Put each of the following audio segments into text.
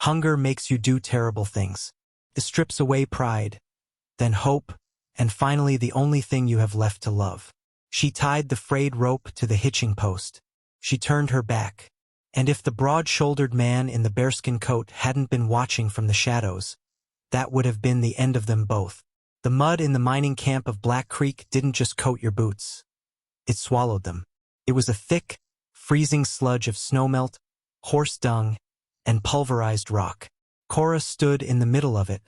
Hunger makes you do terrible things. It strips away pride, then hope, and finally the only thing you have left to love. She tied the frayed rope to the hitching post. She turned her back. And if the broad-shouldered man in the bearskin coat hadn't been watching from the shadows, that would have been the end of them both. The mud in the mining camp of Black Creek didn't just coat your boots. It swallowed them. It was a thick, freezing sludge of snowmelt, horse dung, and pulverized rock. Kora stood in the middle of it,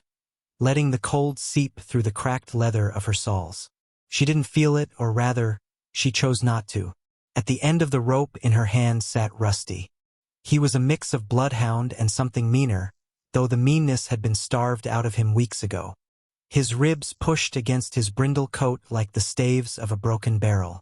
letting the cold seep through the cracked leather of her soles. She didn't feel it, or rather, she chose not to. At the end of the rope in her hand sat Rusty. He was a mix of bloodhound and something meaner, though the meanness had been starved out of him weeks ago. His ribs pushed against his brindle coat like the staves of a broken barrel.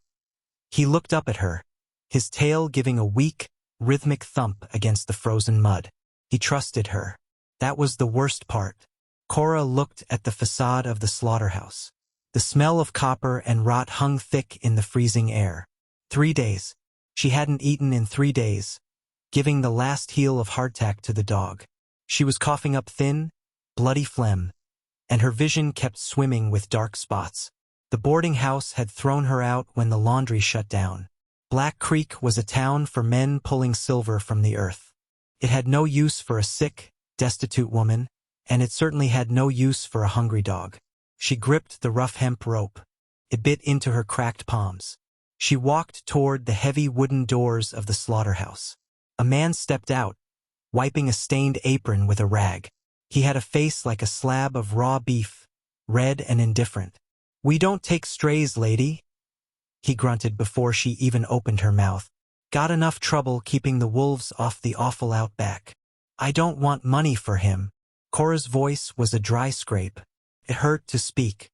He looked up at her, his tail giving a weak, rhythmic thump against the frozen mud. He trusted her. That was the worst part. Kora looked at the facade of the slaughterhouse. The smell of copper and rot hung thick in the freezing air. 3 days. She hadn't eaten in 3 days, giving the last heel of hardtack to the dog. She was coughing up thin, bloody phlegm, and her vision kept swimming with dark spots. The boarding house had thrown her out when the laundry shut down. Black Creek was a town for men pulling silver from the earth. It had no use for a sick, destitute woman, and it certainly had no use for a hungry dog. She gripped the rough hemp rope. It bit into her cracked palms. She walked toward the heavy wooden doors of the slaughterhouse. A man stepped out, wiping a stained apron with a rag. He had a face like a slab of raw beef, red and indifferent. "We don't take strays, lady," he grunted before she even opened her mouth. "Got enough trouble keeping the wolves off the awful outback. I don't want money for him." Kora's voice was a dry scrape. It hurt to speak.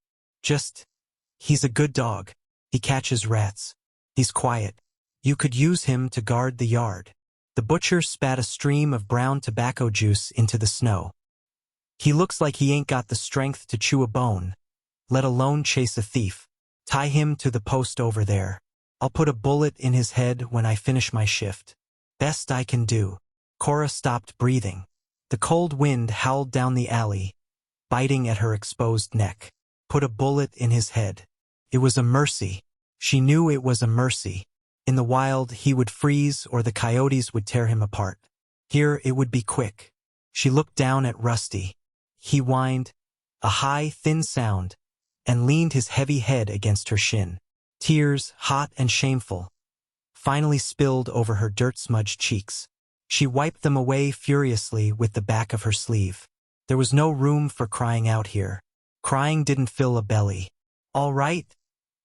He's a good dog. He catches rats. He's quiet. You could use him to guard the yard." The butcher spat a stream of brown tobacco juice into the snow. "He looks like he ain't got the strength to chew a bone, let alone chase a thief. Tie him to the post over there. I'll put a bullet in his head when I finish my shift. Best I can do." Kora stopped breathing. The cold wind howled down the alley, biting at her exposed neck. Put a bullet in his head. It was a mercy. She knew it was a mercy. In the wild, he would freeze or the coyotes would tear him apart. Here, it would be quick. She looked down at Rusty. He whined, a high, thin sound, and leaned his heavy head against her shin. Tears, hot and shameful, finally spilled over her dirt-smudged cheeks. She wiped them away furiously with the back of her sleeve. There was no room for crying out here. Crying didn't fill a belly. "All right,"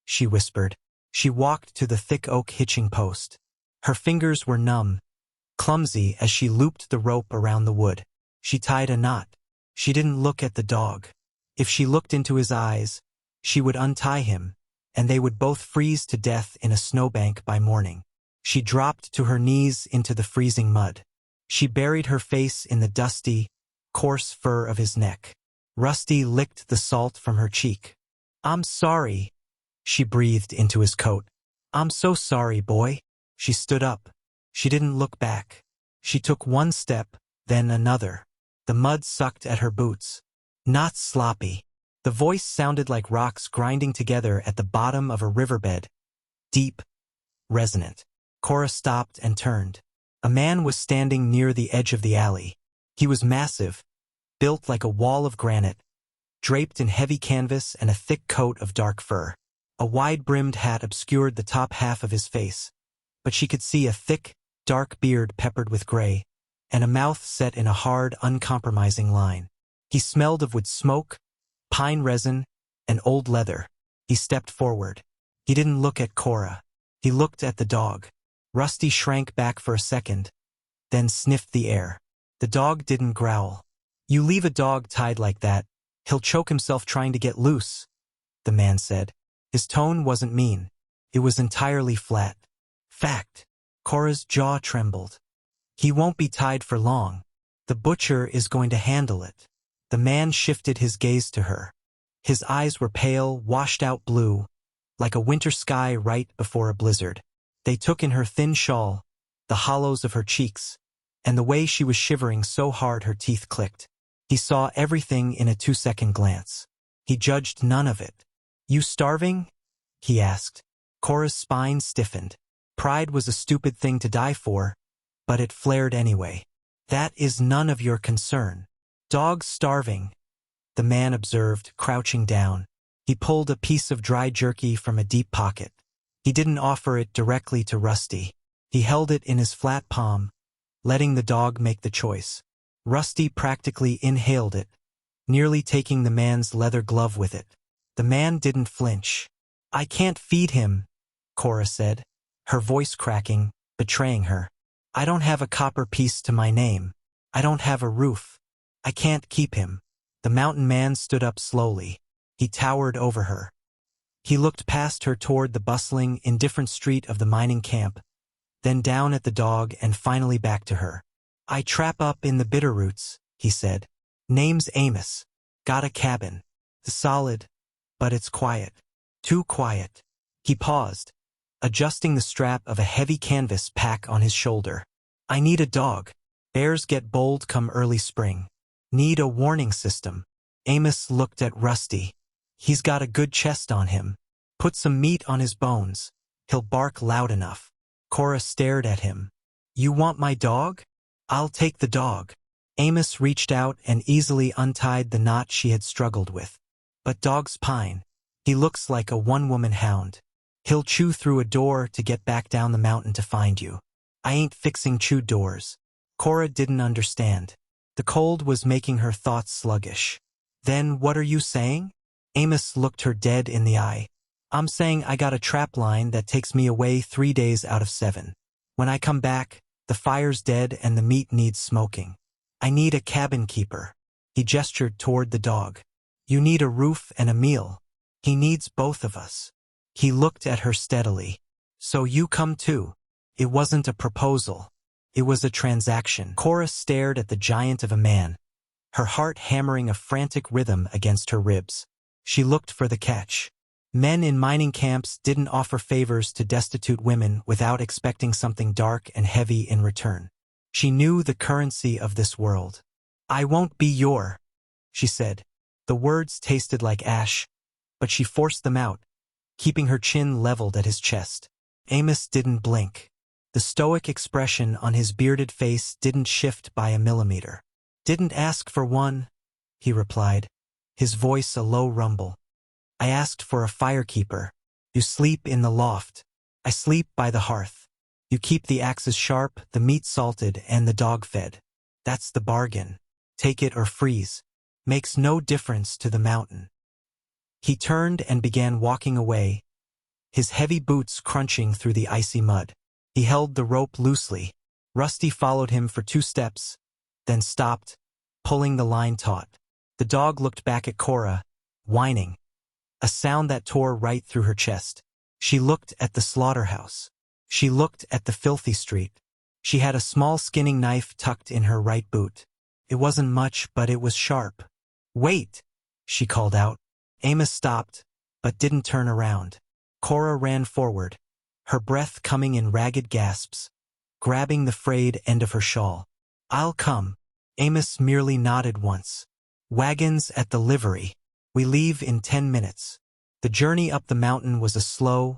she whispered. She walked to the thick oak hitching post. Her fingers were numb, clumsy as she looped the rope around the wood. She tied a knot. She didn't look at the dog. If she looked into his eyes, she would untie him, and they would both freeze to death in a snowbank by morning. She dropped to her knees into the freezing mud. She buried her face in the dusty, coarse fur of his neck. Rusty licked the salt from her cheek. "I'm sorry," she breathed into his coat. "I'm so sorry, boy." She stood up. She didn't look back. She took one step, then another. The mud sucked at her boots. "Not sloppy." The voice sounded like rocks grinding together at the bottom of a riverbed. Deep, resonant. Kora stopped and turned. A man was standing near the edge of the alley. He was massive, built like a wall of granite, draped in heavy canvas and a thick coat of dark fur. A wide-brimmed hat obscured the top half of his face, but she could see a thick, dark beard peppered with gray, and a mouth set in a hard, uncompromising line. He smelled of wood smoke, pine resin, and old leather. He stepped forward. He didn't look at Kora. He looked at the dog. Rusty shrank back for a second, then sniffed the air. The dog didn't growl. "You leave a dog tied like that, he'll choke himself trying to get loose," the man said. His tone wasn't mean. It was entirely flat. Fact. Kora's jaw trembled. "He won't be tied for long. The butcher is going to handle it." The man shifted his gaze to her. His eyes were pale, washed-out blue, like a winter sky right before a blizzard. They took in her thin shawl, the hollows of her cheeks, and the way she was shivering so hard her teeth clicked. He saw everything in a 2-second glance. He judged none of it. "You starving?" he asked. Kora's spine stiffened. Pride was a stupid thing to die for, but it flared anyway. "That is none of your concern." "Dog's starving," the man observed, crouching down. He pulled a piece of dry jerky from a deep pocket. He didn't offer it directly to Rusty. He held it in his flat palm, letting the dog make the choice. Rusty practically inhaled it, nearly taking the man's leather glove with it. The man didn't flinch. "I can't feed him," Kora said, her voice cracking, betraying her. "I don't have a copper piece to my name. I don't have a roof. I can't keep him." The mountain man stood up slowly. He towered over her. He looked past her toward the bustling, indifferent street of the mining camp, then down at the dog and finally back to her. "I trap up in the Bitterroots," he said. "Name's Amos. Got a cabin. Solid, but it's quiet. Too quiet." He paused, adjusting the strap of a heavy canvas pack on his shoulder. "I need a dog. Bears get bold come early spring. Need a warning system." Amos looked at Rusty. "He's got a good chest on him. Put some meat on his bones. He'll bark loud enough." Kora stared at him. "You want my dog? I'll take the dog." Amos reached out and easily untied the knot she had struggled with. "But dogs pine. He looks like a one-woman hound. He'll chew through a door to get back down the mountain to find you." "I ain't fixing chewed doors." Kora didn't understand. The cold was making her thoughts sluggish. "Then what are you saying?" Amos looked her dead in the eye. "I'm saying I got a trap line that takes me away 3 days out of 7. When I come back, the fire's dead and the meat needs smoking. I need a cabin keeper." He gestured toward the dog. "You need a roof and a meal. He needs both of us." He looked at her steadily. "So you come too." It wasn't a proposal. It was a transaction. Kora stared at the giant of a man, her heart hammering a frantic rhythm against her ribs. She looked for the catch. Men in mining camps didn't offer favors to destitute women without expecting something dark and heavy in return. She knew the currency of this world. "I won't be your," she said. The words tasted like ash, but she forced them out, keeping her chin leveled at his chest. Amos didn't blink. The stoic expression on his bearded face didn't shift by a millimeter. "Didn't ask for one," he replied, his voice a low rumble. "I asked for a firekeeper. You sleep in the loft. I sleep by the hearth. You keep the axes sharp, the meat salted, and the dog fed. That's the bargain. Take it or freeze. Makes no difference to the mountain." He turned and began walking away, his heavy boots crunching through the icy mud. He held the rope loosely. Rusty followed him for 2 steps, then stopped, pulling the line taut. The dog looked back at Kora, whining, a sound that tore right through her chest. She looked at the slaughterhouse. She looked at the filthy street. She had a small skinning knife tucked in her right boot. It wasn't much, but it was sharp. "Wait!" she called out. Amos stopped, but didn't turn around. Kora ran forward, her breath coming in ragged gasps, grabbing the frayed end of her shawl. "I'll come." Amos merely nodded once. "Wagons at the livery. We leave in 10 minutes." The journey up the mountain was a slow,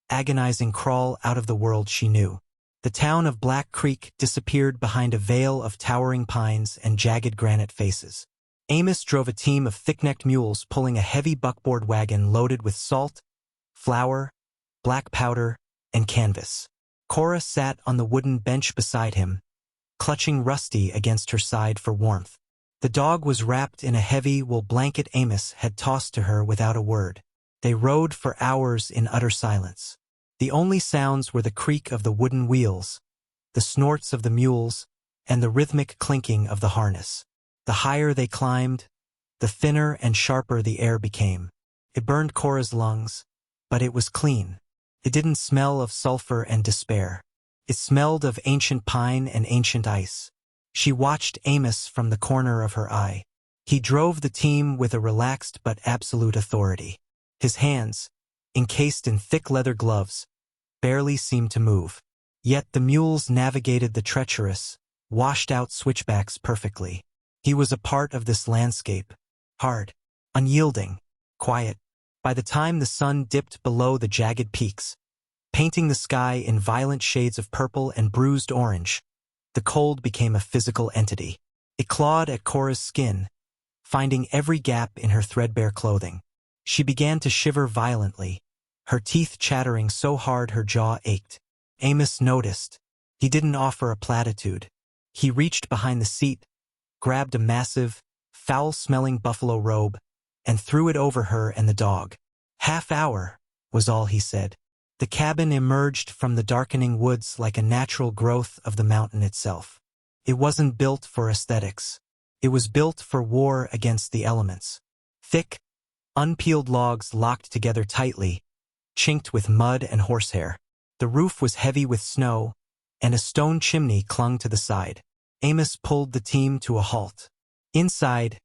agonizing crawl out of the world she knew. The town of Black Creek disappeared behind a veil of towering pines and jagged granite faces. Amos drove a team of thick-necked mules pulling a heavy buckboard wagon loaded with salt, flour, black powder, and canvas. Kora sat on the wooden bench beside him, clutching Rusty against her side for warmth. The dog was wrapped in a heavy wool blanket Amos had tossed to her without a word. They rode for hours in utter silence. The only sounds were the creak of the wooden wheels, the snorts of the mules, and the rhythmic clinking of the harness. The higher they climbed, the thinner and sharper the air became. It burned Kora's lungs, but it was clean. It didn't smell of sulfur and despair. It smelled of ancient pine and ancient ice. She watched Amos from the corner of her eye. He drove the team with a relaxed but absolute authority. His hands, encased in thick leather gloves, barely seemed to move. Yet the mules navigated the treacherous, washed out switchbacks perfectly. He was a part of this landscape, hard, unyielding, quiet. By the time the sun dipped below the jagged peaks, painting the sky in violent shades of purple and bruised orange, the cold became a physical entity. It clawed at Kora's skin, finding every gap in her threadbare clothing. She began to shiver violently, her teeth chattering so hard her jaw ached. Amos noticed. He didn't offer a platitude. He reached behind the seat, grabbed a massive, foul-smelling buffalo robe, and threw it over her and the dog. "Half-hour," was all he said. The cabin emerged from the darkening woods like a natural growth of the mountain itself. It wasn't built for aesthetics. It was built for war against the elements. Thick, unpeeled logs locked together tightly, chinked with mud and horsehair. The roof was heavy with snow, and a stone chimney clung to the side. Amos pulled the team to a halt. "Inside,"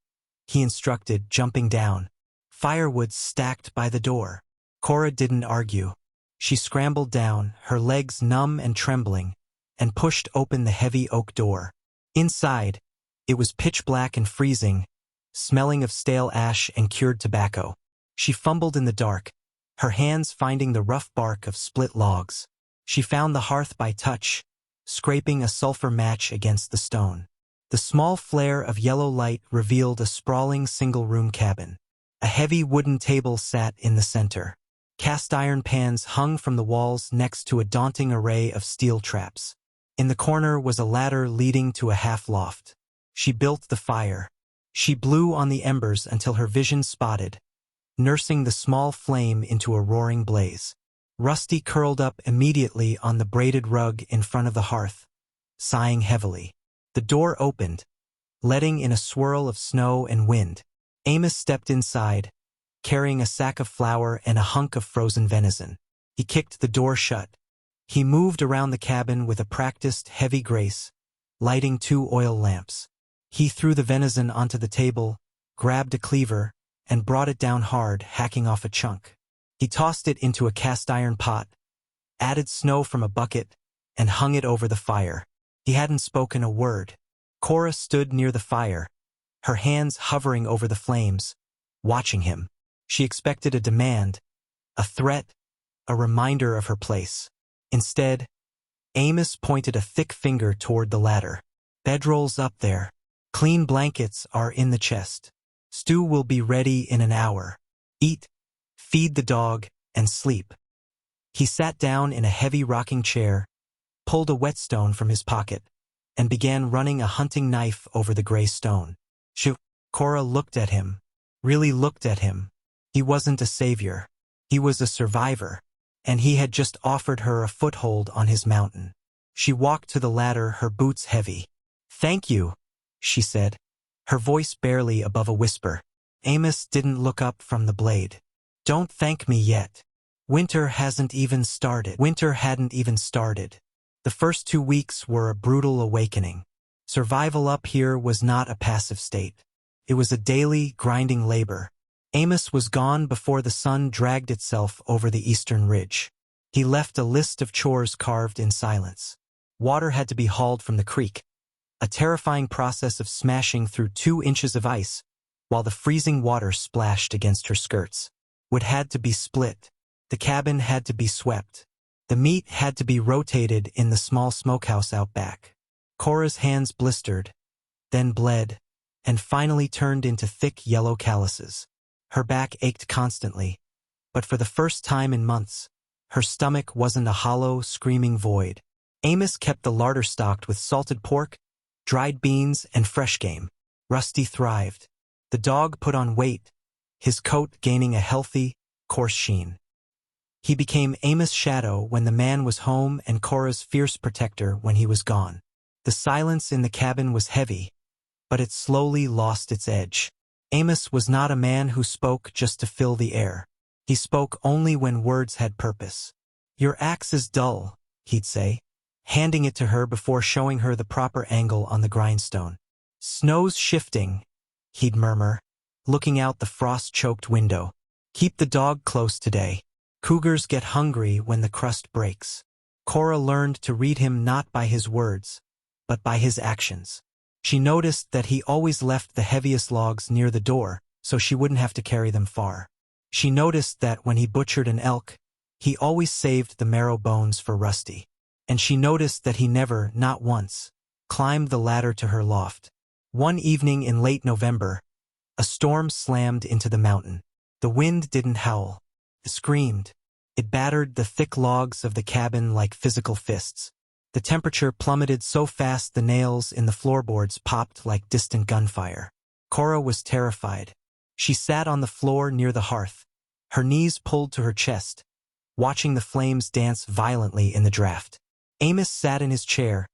he instructed, jumping down. Firewood stacked by the door. Kora didn't argue. She scrambled down, her legs numb and trembling, and pushed open the heavy oak door. Inside, it was pitch black and freezing, smelling of stale ash and cured tobacco. She fumbled in the dark, her hands finding the rough bark of split logs. She found the hearth by touch, scraping a sulfur match against the stone. The small flare of yellow light revealed a sprawling single-room cabin. A heavy wooden table sat in the center. Cast-iron pans hung from the walls next to a daunting array of steel traps. In the corner was a ladder leading to a half-loft. She built the fire. She blew on the embers until her vision spotted, nursing the small flame into a roaring blaze. Rusty curled up immediately on the braided rug in front of the hearth, sighing heavily. The door opened, letting in a swirl of snow and wind. Amos stepped inside, carrying a sack of flour and a hunk of frozen venison. He kicked the door shut. He moved around the cabin with a practiced, heavy grace, lighting 2 oil lamps. He threw the venison onto the table, grabbed a cleaver, and brought it down hard, hacking off a chunk. He tossed it into a cast-iron pot, added snow from a bucket, and hung it over the fire. He hadn't spoken a word. Kora stood near the fire, her hands hovering over the flames, watching him. She expected a demand, a threat, a reminder of her place. Instead, Amos pointed a thick finger toward the ladder. "Bedroll's up there. Clean blankets are in the chest. Stew will be ready in an hour. Eat, feed the dog, and sleep." He sat down in a heavy rocking chair, pulled a whetstone from his pocket, and began running a hunting knife over the gray stone. Shoo! Kora looked at him, really looked at him. He wasn't a savior. He was a survivor, and he had just offered her a foothold on his mountain. She walked to the ladder, her boots heavy. "Thank you," she said, her voice barely above a whisper. Amos didn't look up from the blade. "Don't thank me yet. Winter hasn't even started." Winter hadn't even started. The first 2 weeks were a brutal awakening. Survival up here was not a passive state. It was a daily, grinding labor. Amos was gone before the sun dragged itself over the eastern ridge. He left a list of chores carved in silence. Water had to be hauled from the creek, a terrifying process of smashing through 2 inches of ice, while the freezing water splashed against her skirts. Wood had to be split. The cabin had to be swept. The meat had to be rotated in the small smokehouse out back. Kora's hands blistered, then bled, and finally turned into thick yellow calluses. Her back ached constantly, but for the first time in months, her stomach wasn't a hollow, screaming void. Amos kept the larder stocked with salted pork, dried beans, and fresh game. Rusty thrived. The dog put on weight, his coat gaining a healthy, coarse sheen. He became Amos' shadow when the man was home and Kora's fierce protector when he was gone. The silence in the cabin was heavy, but it slowly lost its edge. Amos was not a man who spoke just to fill the air. He spoke only when words had purpose. "Your axe is dull," he'd say, handing it to her before showing her the proper angle on the grindstone. "Snow's shifting," he'd murmur, looking out the frost-choked window. "Keep the dog close today. Cougars get hungry when the crust breaks." Kora learned to read him not by his words, but by his actions. She noticed that he always left the heaviest logs near the door, so she wouldn't have to carry them far. She noticed that when he butchered an elk, he always saved the marrow bones for Rusty. And she noticed that he never, not once, climbed the ladder to her loft. One evening in late November, a storm slammed into the mountain. The wind didn't howl. It screamed. It battered the thick logs of the cabin like physical fists. The temperature plummeted so fast the nails in the floorboards popped like distant gunfire. Kora was terrified. She sat on the floor near the hearth, her knees pulled to her chest, watching the flames dance violently in the draft. Amos sat in his chair,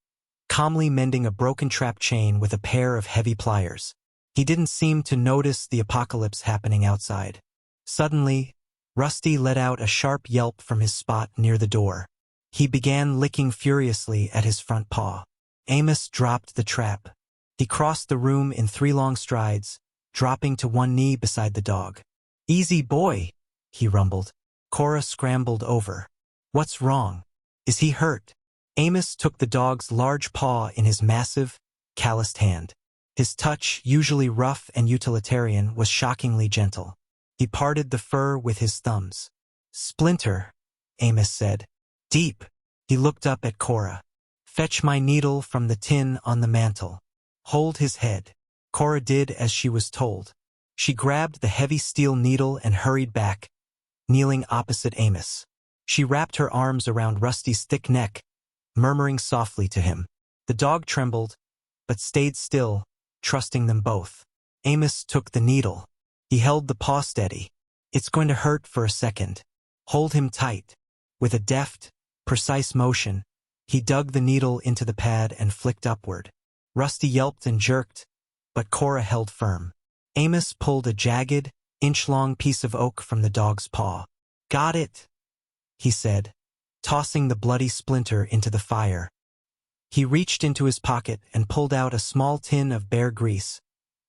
calmly mending a broken trap chain with a pair of heavy pliers. He didn't seem to notice the apocalypse happening outside. Suddenly, Rusty let out a sharp yelp from his spot near the door. He began licking furiously at his front paw. Amos dropped the trap. He crossed the room in 3 long strides, dropping to one knee beside the dog. "Easy, boy," he rumbled. Kora scrambled over. "What's wrong? Is he hurt?" Amos took the dog's large paw in his massive, calloused hand. His touch, usually rough and utilitarian, was shockingly gentle. He parted the fur with his thumbs. "Splinter," Amos said. "Deep." He looked up at Kora. "Fetch my needle from the tin on the mantel. Hold his head." Kora did as she was told. She grabbed the heavy steel needle and hurried back, kneeling opposite Amos. She wrapped her arms around Rusty's thick neck, murmuring softly to him. The dog trembled, but stayed still, trusting them both. Amos took the needle. He held the paw steady. "It's going to hurt for a second. Hold him tight." With a deft, precise motion, he dug the needle into the pad and flicked upward. Rusty yelped and jerked, but Kora held firm. Amos pulled a jagged, inch-long piece of oak from the dog's paw. "Got it," he said, tossing the bloody splinter into the fire. He reached into his pocket and pulled out a small tin of bear grease,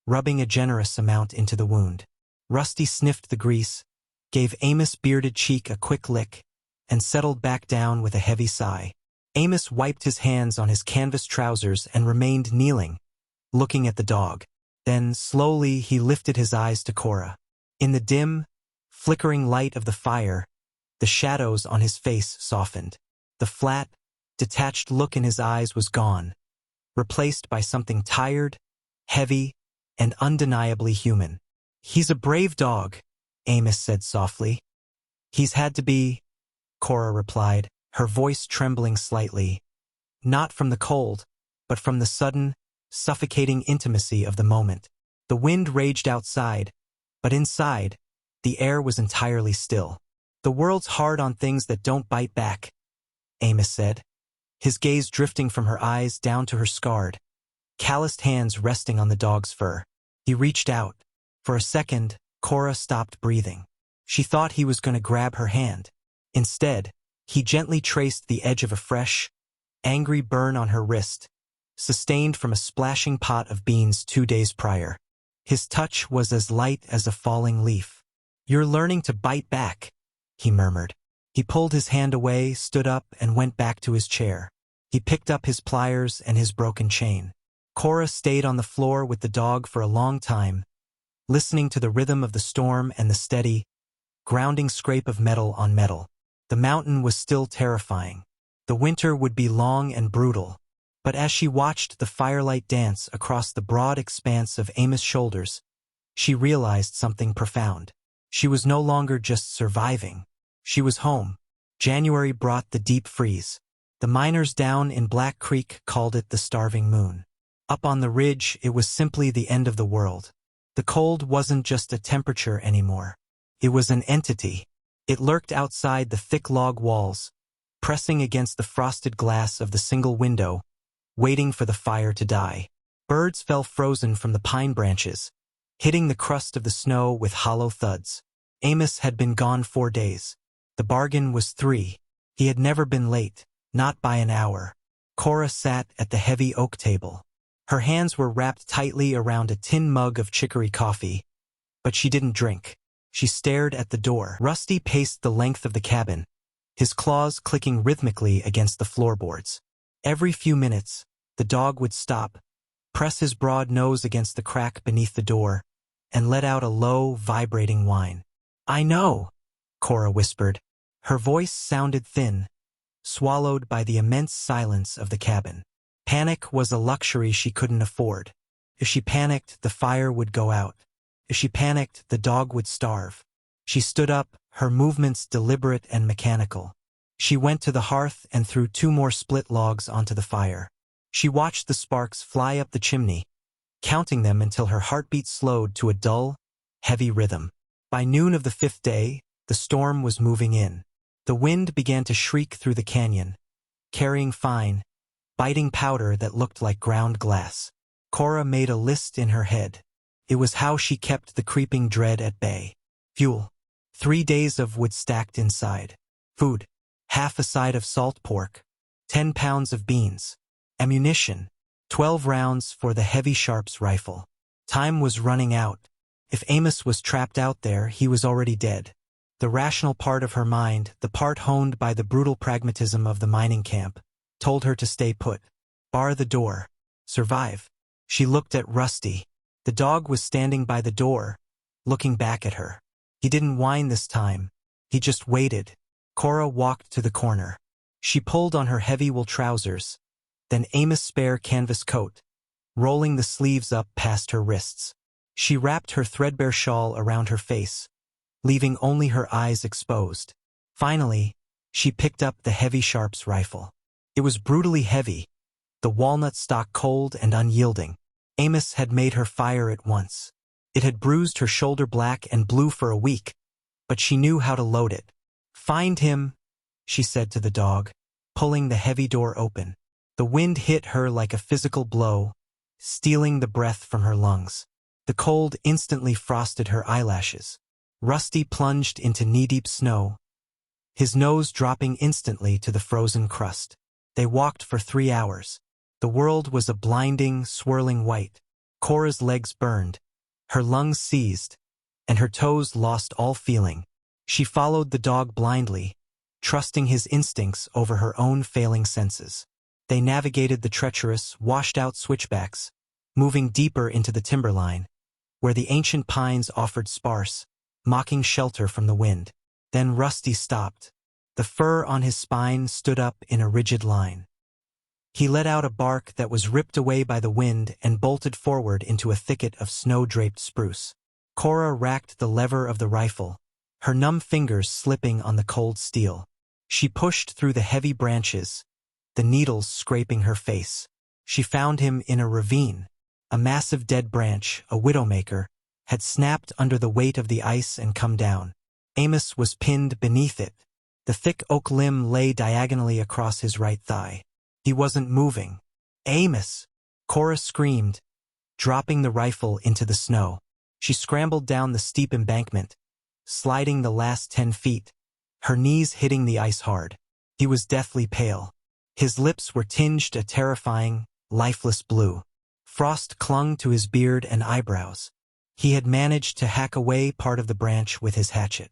rubbing a generous amount into the wound. Rusty sniffed the grease, gave Amos' bearded cheek a quick lick, and settled back down with a heavy sigh. Amos wiped his hands on his canvas trousers and remained kneeling, looking at the dog. Then, slowly, he lifted his eyes to Kora. In the dim, flickering light of the fire, the shadows on his face softened. The flat, detached look in his eyes was gone, replaced by something tired, heavy, and undeniably human. "He's a brave dog," Amos said softly. "He's had to be," Kora replied, her voice trembling slightly, not from the cold, but from the sudden, suffocating intimacy of the moment. The wind raged outside, but inside, the air was entirely still. "The world's hard on things that don't bite back," Amos said, his gaze drifting from her eyes down to her scarred, calloused hands resting on the dog's fur. He reached out. For a second, Kora stopped breathing. She thought he was going to grab her hand. Instead, he gently traced the edge of a fresh, angry burn on her wrist, sustained from a splashing pot of beans 2 days prior. His touch was as light as a falling leaf. "You're learning to bite back," he murmured. He pulled his hand away, stood up, and went back to his chair. He picked up his pliers and his broken chain. Kora stayed on the floor with the dog for a long time, listening to the rhythm of the storm and the steady, grounding scrape of metal on metal. The mountain was still terrifying. The winter would be long and brutal. But as she watched the firelight dance across the broad expanse of Amos' shoulders, she realized something profound. She was no longer just surviving. She was home. January brought the deep freeze. The miners down in Black Creek called it the starving moon. Up on the ridge, it was simply the end of the world. The cold wasn't just a temperature anymore. It was an entity. It lurked outside the thick log walls, pressing against the frosted glass of the single window, waiting for the fire to die. Birds fell frozen from the pine branches, hitting the crust of the snow with hollow thuds. Amos had been gone 4 days. The bargain was 3. He had never been late, not by an hour. Kora sat at the heavy oak table. Her hands were wrapped tightly around a tin mug of chicory coffee, but she didn't drink. She stared at the door. Rusty paced the length of the cabin, his claws clicking rhythmically against the floorboards. Every few minutes, the dog would stop, press his broad nose against the crack beneath the door, and let out a low, vibrating whine. "I know," Kora whispered. Her voice sounded thin, swallowed by the immense silence of the cabin. Panic was a luxury she couldn't afford. If she panicked, the fire would go out. If she panicked, the dog would starve. She stood up, her movements deliberate and mechanical. She went to the hearth and threw 2 more split logs onto the fire. She watched the sparks fly up the chimney, counting them until her heartbeat slowed to a dull, heavy rhythm. By noon of the 5th day, the storm was moving in. The wind began to shriek through the canyon, carrying fine, biting powder that looked like ground glass. Kora made a list in her head. It was how she kept the creeping dread at bay. Fuel. 3 days of wood stacked inside. Food. Half a side of salt pork. 10 pounds of beans. Ammunition. 12 rounds for the heavy sharps rifle. Time was running out. If Amos was trapped out there, he was already dead. The rational part of her mind, the part honed by the brutal pragmatism of the mining camp, told her to stay put. Bar the door. Survive. She looked at Rusty. The dog was standing by the door, looking back at her. He didn't whine this time. He just waited. Kora walked to the corner. She pulled on her heavy wool trousers, then Amos' spare canvas coat, rolling the sleeves up past her wrists. She wrapped her threadbare shawl around her face, leaving only her eyes exposed. Finally, she picked up the heavy sharps rifle. It was brutally heavy, the walnut stock cold and unyielding. Amos had made her fire it once. It had bruised her shoulder black and blue for a week, but she knew how to load it. "Find him," she said to the dog, pulling the heavy door open. The wind hit her like a physical blow, stealing the breath from her lungs. The cold instantly frosted her eyelashes. Rusty plunged into knee-deep snow, his nose dropping instantly to the frozen crust. They walked for 3 hours. The world was a blinding, swirling white. Kora's legs burned, her lungs seized, and her toes lost all feeling. She followed the dog blindly, trusting his instincts over her own failing senses. They navigated the treacherous, washed-out switchbacks, moving deeper into the timberline, where the ancient pines offered sparse, mocking shelter from the wind. Then Rusty stopped. The fur on his spine stood up in a rigid line. He let out a bark that was ripped away by the wind and bolted forward into a thicket of snow-draped spruce. Kora racked the lever of the rifle, her numb fingers slipping on the cold steel. She pushed through the heavy branches, the needles scraping her face. She found him in a ravine. A massive dead branch, a widowmaker, had snapped under the weight of the ice and come down. Amos was pinned beneath it. The thick oak limb lay diagonally across his right thigh. He wasn't moving. "Amos!" Kora screamed, dropping the rifle into the snow. She scrambled down the steep embankment, sliding the last 10 feet, her knees hitting the ice hard. He was deathly pale. His lips were tinged a terrifying, lifeless blue. Frost clung to his beard and eyebrows. He had managed to hack away part of the branch with his hatchet.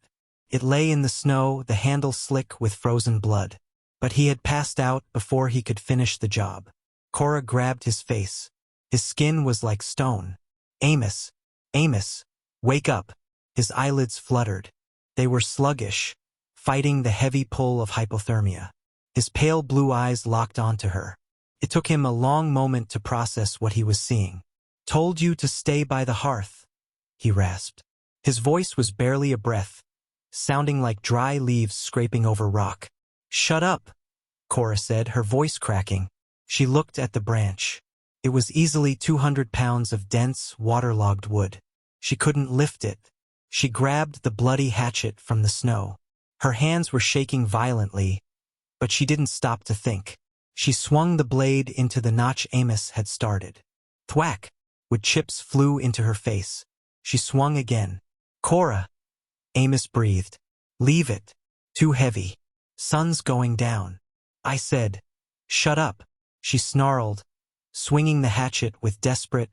It lay in the snow, the handle slick with frozen blood. But he had passed out before he could finish the job. Kora grabbed his face. His skin was like stone. "Amos! Amos! Wake up!" His eyelids fluttered. They were sluggish, fighting the heavy pull of hypothermia. His pale blue eyes locked onto her. It took him a long moment to process what he was seeing. "Told you to stay by the hearth," he rasped. His voice was barely a breath, sounding like dry leaves scraping over rock. "Shut up," Kora said, her voice cracking. She looked at the branch. It was easily 200 pounds of dense, waterlogged wood. She couldn't lift it. She grabbed the bloody hatchet from the snow. Her hands were shaking violently, but she didn't stop to think. She swung the blade into the notch Amos had started. Thwack! Wood chips flew into her face. She swung again. "Kora!" Amos breathed. "Leave it. Too heavy. Sun's going down." I said. "Shut up," she snarled, swinging the hatchet with desperate,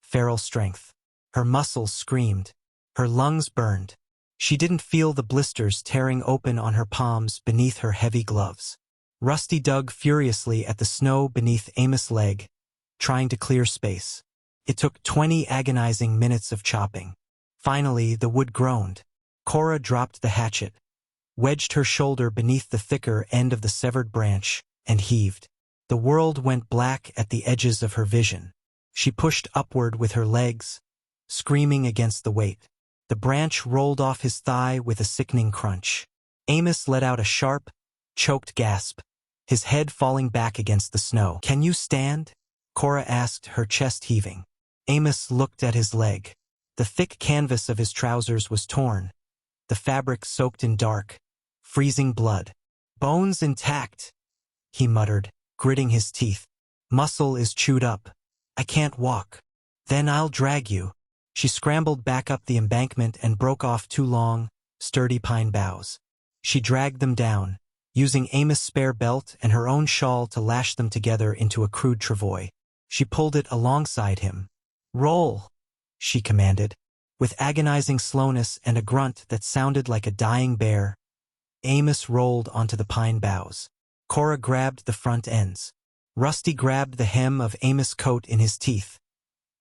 feral strength. Her muscles screamed. Her lungs burned. She didn't feel the blisters tearing open on her palms beneath her heavy gloves. Rusty dug furiously at the snow beneath Amos' leg, trying to clear space. It took 20 agonizing minutes of chopping. Finally, the wood groaned. Kora dropped the hatchet, wedged her shoulder beneath the thicker end of the severed branch, and heaved. The world went black at the edges of her vision. She pushed upward with her legs, screaming against the weight. The branch rolled off his thigh with a sickening crunch. Amos let out a sharp, choked gasp, his head falling back against the snow. "Can you stand?" Kora asked, her chest heaving. Amos looked at his leg. The thick canvas of his trousers was torn, the fabric soaked in dark, freezing blood. "Bones intact," he muttered, gritting his teeth. "Muscle is chewed up. I can't walk." "Then I'll drag you." She scrambled back up the embankment and broke off 2 long, sturdy pine boughs. She dragged them down, using Amos' spare belt and her own shawl to lash them together into a crude travois. She pulled it alongside him. "Roll," she commanded. With agonizing slowness and a grunt that sounded like a dying bear, Amos rolled onto the pine boughs. Kora grabbed the front ends. Rusty grabbed the hem of Amos' coat in his teeth,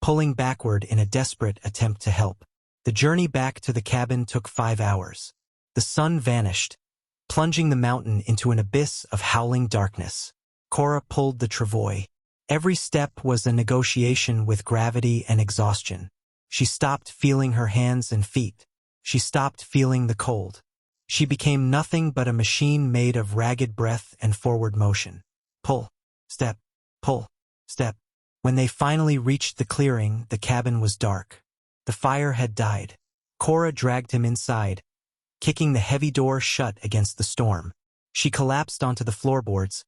pulling backward in a desperate attempt to help. The journey back to the cabin took 5 hours. The sun vanished, plunging the mountain into an abyss of howling darkness. Kora pulled the travois. Every step was a negotiation with gravity and exhaustion. She stopped feeling her hands and feet. She stopped feeling the cold. She became nothing but a machine made of ragged breath and forward motion. Pull, step, pull, step. When they finally reached the clearing, the cabin was dark. The fire had died. Kora dragged him inside, kicking the heavy door shut against the storm. She collapsed onto the floorboards,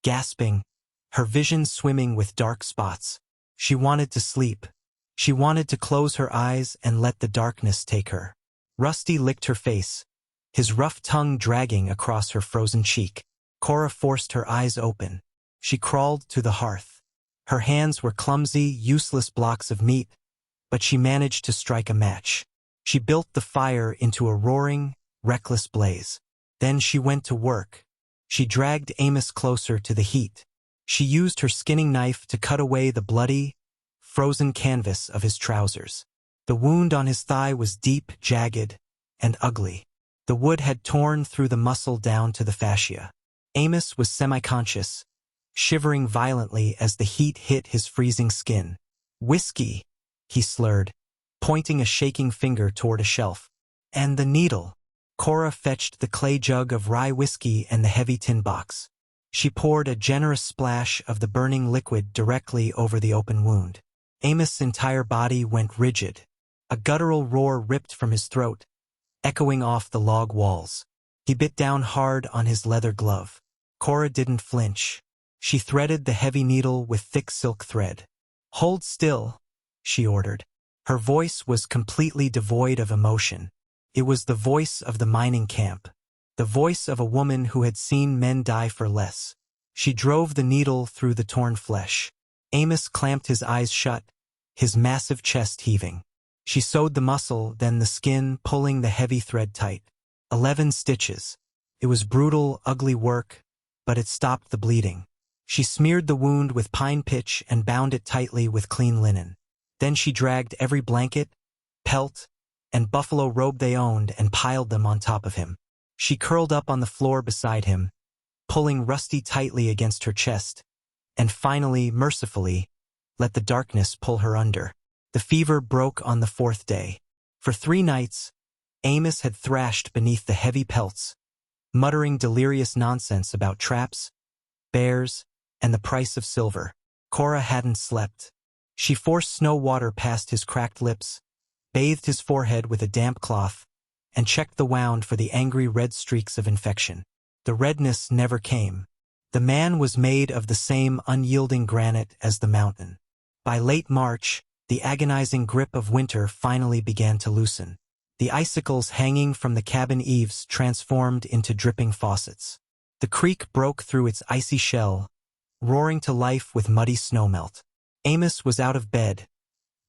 gasping, her vision swimming with dark spots. She wanted to sleep. She wanted to close her eyes and let the darkness take her. Rusty licked her face, his rough tongue dragging across her frozen cheek. Kora forced her eyes open. She crawled to the hearth. Her hands were clumsy, useless blocks of meat, but she managed to strike a match. She built the fire into a roaring, reckless blaze. Then she went to work. She dragged Amos closer to the heat. She used her skinning knife to cut away the bloody, frozen canvas of his trousers. The wound on his thigh was deep, jagged, and ugly. The wood had torn through the muscle down to the fascia. Amos was semi-conscious, shivering violently as the heat hit his freezing skin. "Whiskey," he slurred, pointing a shaking finger toward a shelf. "And the needle." Kora fetched the clay jug of rye whiskey and the heavy tin box. She poured a generous splash of the burning liquid directly over the open wound. Amos' entire body went rigid. A guttural roar ripped from his throat, echoing off the log walls. He bit down hard on his leather glove. Kora didn't flinch. She threaded the heavy needle with thick silk thread. "Hold still," she ordered. Her voice was completely devoid of emotion. It was the voice of the mining camp, the voice of a woman who had seen men die for less. She drove the needle through the torn flesh. Amos clamped his eyes shut, his massive chest heaving. She sewed the muscle, then the skin, pulling the heavy thread tight. 11 stitches. It was brutal, ugly work, but it stopped the bleeding. She smeared the wound with pine pitch and bound it tightly with clean linen. Then she dragged every blanket, pelt, and buffalo robe they owned and piled them on top of him. She curled up on the floor beside him, pulling Rusty tightly against her chest, and finally, mercifully, let the darkness pull her under. The fever broke on the 4th day. For 3 nights, Amos had thrashed beneath the heavy pelts, muttering delirious nonsense about traps, bears, and the price of silver. Kora hadn't slept. She forced snow water past his cracked lips, bathed his forehead with a damp cloth, and checked the wound for the angry red streaks of infection. The redness never came. The man was made of the same unyielding granite as the mountain. By late March, the agonizing grip of winter finally began to loosen. The icicles hanging from the cabin eaves transformed into dripping faucets. The creek broke through its icy shell, roaring to life with muddy snowmelt. Amos was out of bed,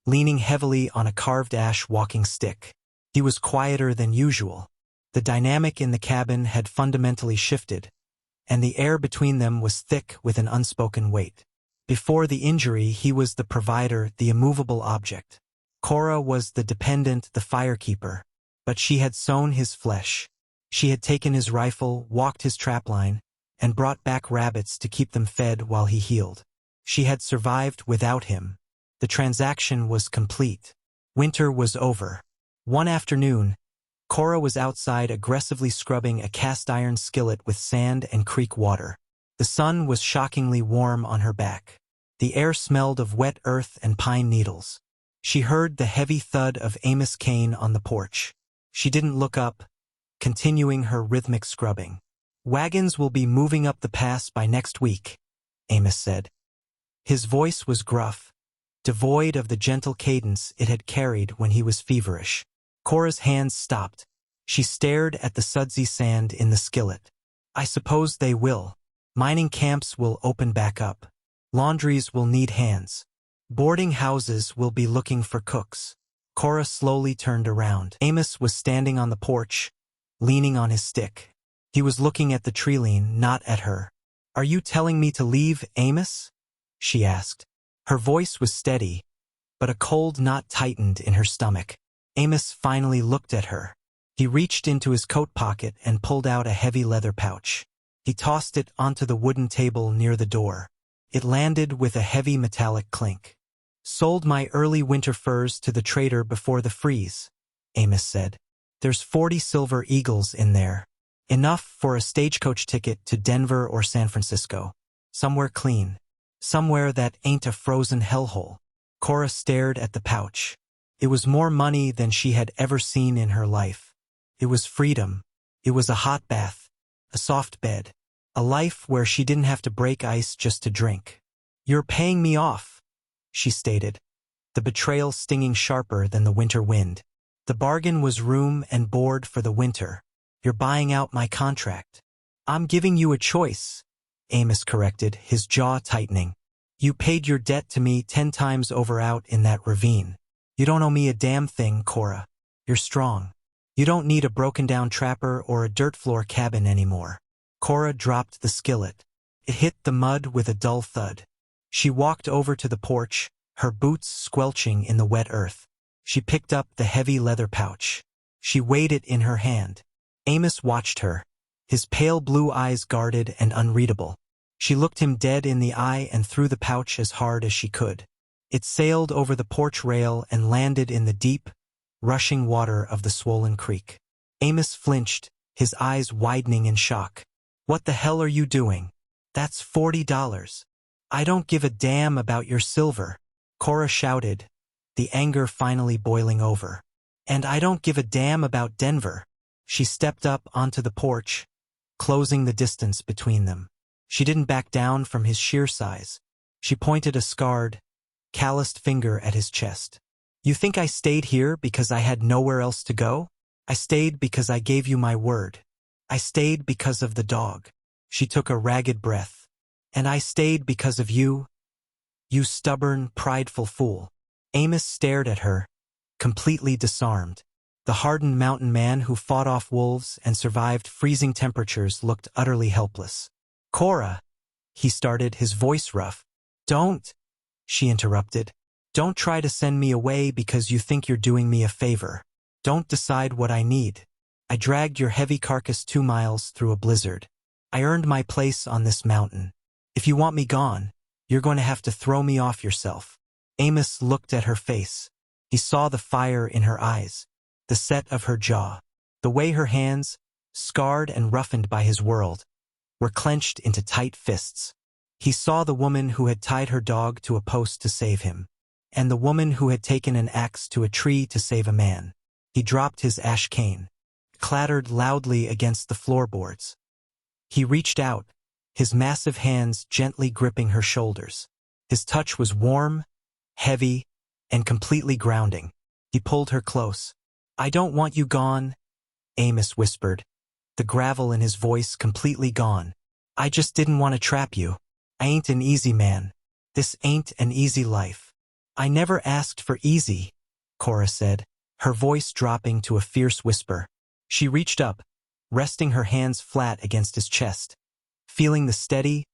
leaning heavily on a carved ash walking stick. He was quieter than usual. The dynamic in the cabin had fundamentally shifted, and the air between them was thick with an unspoken weight. Before the injury, he was the provider, the immovable object. Kora was the dependent, the firekeeper. But she had sown his flesh. She had taken his rifle, walked his trapline, and brought back rabbits to keep them fed while he healed. She had survived without him. The transaction was complete. Winter was over. One afternoon, Kora was outside aggressively scrubbing a cast-iron skillet with sand and creek water. The sun was shockingly warm on her back. The air smelled of wet earth and pine needles. She heard the heavy thud of Amos' cane on the porch. She didn't look up, continuing her rhythmic scrubbing. "Wagons will be moving up the pass by next week," Amos said. His voice was gruff, devoid of the gentle cadence it had carried when he was feverish. Kora's hands stopped. She stared at the sudsy sand in the skillet. "I suppose they will. Mining camps will open back up. Laundries will need hands. Boarding houses will be looking for cooks." Kora slowly turned around. Amos was standing on the porch, leaning on his stick. He was looking at the treeline, not at her. "Are you telling me to leave, Amos?" she asked. Her voice was steady, but a cold knot tightened in her stomach. Amos finally looked at her. He reached into his coat pocket and pulled out a heavy leather pouch. He tossed it onto the wooden table near the door. It landed with a heavy metallic clink. "Sold my early winter furs to the trader before the freeze," Amos said. "There's 40 silver eagles in there. Enough for a stagecoach ticket to Denver or San Francisco. Somewhere clean. Somewhere that ain't a frozen hellhole." Kora stared at the pouch. It was more money than she had ever seen in her life. It was freedom. It was a hot bath, a soft bed, a life where she didn't have to break ice just to drink. "You're paying me off," she stated, the betrayal stinging sharper than the winter wind. "The bargain was room and board for the winter. You're buying out my contract." "I'm giving you a choice," Amos corrected, his jaw tightening. "You paid your debt to me 10 times over out in that ravine. You don't owe me a damn thing, Kora. You're strong. You don't need a broken-down trapper or a dirt-floor cabin anymore." Kora dropped the skillet. It hit the mud with a dull thud. She walked over to the porch, her boots squelching in the wet earth. She picked up the heavy leather pouch. She weighed it in her hand. Amos watched her, his pale blue eyes guarded and unreadable. She looked him dead in the eye and threw the pouch as hard as she could. It sailed over the porch rail and landed in the deep, rushing water of the swollen creek. Amos flinched, his eyes widening in shock. "What the hell are you doing? That's $40. "I don't give a damn about your silver," Kora shouted, the anger finally boiling over. "And I don't give a damn about Denver." She stepped up onto the porch, closing the distance between them. She didn't back down from his sheer size. She pointed a scarred, calloused finger at his chest. "You think I stayed here because I had nowhere else to go? I stayed because I gave you my word. I stayed because of the dog." She took a ragged breath. "And I stayed because of you, you stubborn, prideful fool." Amos stared at her, completely disarmed. The hardened mountain man who fought off wolves and survived freezing temperatures looked utterly helpless. "Kora," he started, his voice rough. "Don't," she interrupted. "Don't try to send me away because you think you're doing me a favor. Don't decide what I need. I dragged your heavy carcass 2 miles through a blizzard. I earned my place on this mountain. If you want me gone, you're going to have to throw me off yourself." Amos looked at her face. He saw the fire in her eyes, the set of her jaw, the way her hands, scarred and roughened by his world, were clenched into tight fists. He saw the woman who had tied her dog to a post to save him, and the woman who had taken an axe to a tree to save a man. He dropped his ash cane, clattered loudly against the floorboards. He reached out, his massive hands gently gripping her shoulders. His touch was warm, heavy, and completely grounding. He pulled her close. "I don't want you gone," Amos whispered, the gravel in his voice completely gone. "I just didn't want to trap you. I ain't an easy man. This ain't an easy life." "I never asked for easy," Kora said, her voice dropping to a fierce whisper. She reached up, resting her hands flat against his chest. feeling the steady,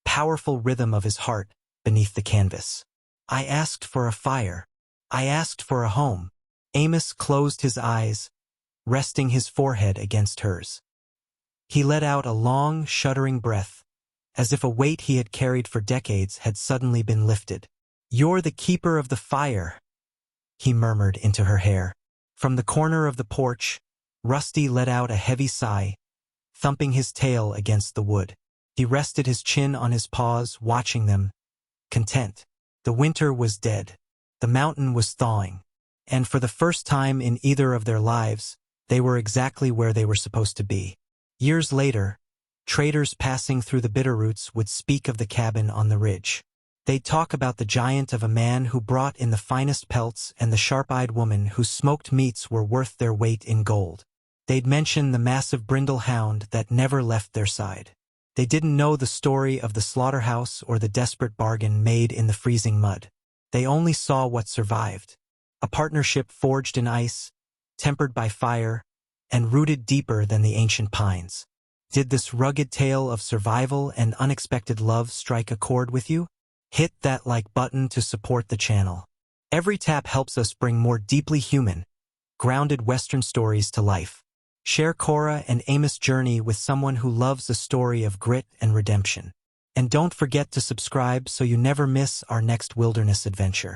powerful rhythm of his heart beneath the canvas. I asked for a fire. I asked for a home. Amos closed his eyes, resting his forehead against hers. He let out a long, shuddering breath, as if a weight he had carried for decades had suddenly been lifted. "You're the keeper of the fire," he murmured into her hair. From the corner of the porch, Rusty let out a heavy sigh, thumping his tail against the wood. He rested his chin on his paws, watching them, content. The winter was dead. The mountain was thawing. And for the first time in either of their lives, they were exactly where they were supposed to be. Years later, traders passing through the Bitterroots would speak of the cabin on the ridge. They'd talk about the giant of a man who brought in the finest pelts and the sharp-eyed woman whose smoked meats were worth their weight in gold. They'd mention the massive brindle hound that never left their side. They didn't know the story of the slaughterhouse or the desperate bargain made in the freezing mud. They only saw what survived. A partnership forged in ice, tempered by fire, and rooted deeper than the ancient pines. Did this rugged tale of survival and unexpected love strike a chord with you? Hit that like button to support the channel. Every tap helps us bring more deeply human, grounded Western stories to life. Share Kora and Amos' journey with someone who loves a story of grit and redemption. And don't forget to subscribe so you never miss our next wilderness adventure.